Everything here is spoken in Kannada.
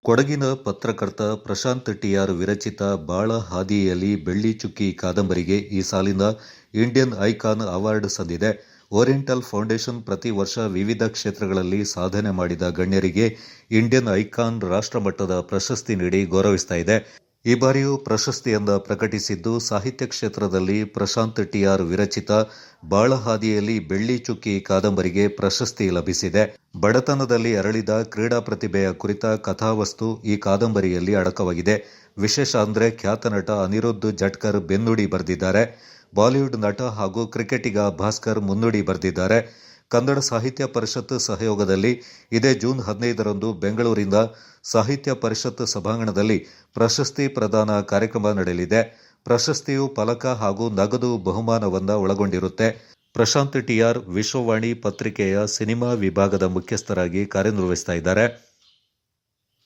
ಕೊಡಗಿನ ಪತ್ರಕರ್ತ ಪ್ರಶಾಂತ್ ಟಿ.ಆರ್. ವಿರಚಿತ ಬಾಳ ಹಾದಿಯಲ್ಲಿ ಬೆಳ್ಳಿ ಚುಕ್ಕಿ ಕಾದಂಬರಿಗೆ ಈ ಸಾಲಿನ ಇಂಡಿಯನ್ ಐಕಾನ್ ಅವಾರ್ಡ್ ಸಂದಿದೆ. ಓರಿಯೆಂಟಲ್ ಫೌಂಡೇಶನ್ ಪ್ರತಿ ವರ್ಷ ವಿವಿಧ ಕ್ಷೇತ್ರಗಳಲ್ಲಿ ಸಾಧನೆ ಮಾಡಿದ ಗಣ್ಯರಿಗೆ ಇಂಡಿಯನ್ ಐಕಾನ್ ರಾಷ್ಟ್ರಮಟ್ಟದ ಪ್ರಶಸ್ತಿ ನೀಡಿ ಗೌರವಿಸ್ತಾ ಇದೆ. ಈ ಬಾರಿಯೂ ಪ್ರಶಸ್ತಿಯೊಂದ ಪ್ರಕಟಿಸಿದ್ದು, ಸಾಹಿತ್ಯ ಕ್ಷೇತ್ರದಲ್ಲಿ ಪ್ರಶಾಂತ್ ಟಿ.ಆರ್. ವಿರಚಿತ ಬಾಳ ಹಾದಿಯಲ್ಲಿ ಬೆಳ್ಳಿ ಚುಕ್ಕಿ ಕಾದಂಬರಿಗೆ ಪ್ರಶಸ್ತಿ ಲಭಿಸಿದೆ. ಬಡತನದಲ್ಲಿ ಅರಳಿದ ಕ್ರೀಡಾ ಪ್ರತಿಭೆಯ ಕುರಿತ ಕಥಾವಸ್ತು ಈ ಕಾದಂಬರಿಯಲ್ಲಿ ಅಡಕವಾಗಿದೆ. ವಿಶೇಷ ಅಂದ್ರೆ ಖ್ಯಾತ ನಟ ಅನಿರುದ್ಧ್ ಜಟ್ಕರ್ ಬೆನ್ನುಡಿ ಬರೆದಿದ್ದಾರೆ. ಬಾಲಿವುಡ್ ನಟ ಹಾಗೂ ಕ್ರಿಕೆಟಿಗ ಭಾಸ್ಕರ್ ಮುನ್ನುಡಿ ಬರೆದಿದ್ದಾರೆ. ಕನ್ನಡ ಸಾಹಿತ್ಯ ಪರಿಷತ್ ಸಹಯೋಗದಲ್ಲಿ ಇದೇ ಜೂನ್ 15ರಂದು ಬೆಂಗಳೂರಿನ ಸಾಹಿತ್ಯ ಪರಿಷತ್ ಸಭಾಂಗಣದಲ್ಲಿ ಪ್ರಶಸ್ತಿ ಪ್ರದಾನ ಕಾರ್ಯಕ್ರಮ ನಡೆಯಲಿದೆ. ಪ್ರಶಸ್ತಿಯು ಫಲಕ ಹಾಗೂ ನಗದು ಬಹುಮಾನವನ್ನ ಒಳಗೊಂಡಿರುತ್ತೆ. ಪ್ರಶಾಂತ್ ಟಿ.ಆರ್. ವಿಶ್ವವಾಣಿ ಪತ್ರಿಕೆಯ ಸಿನಿಮಾ ವಿಭಾಗದ ಮುಖ್ಯಸ್ಥರಾಗಿ ಕಾರ್ಯನಿರ್ವಹಿಸ್ತಾ ಇದ್ದಾರೆ.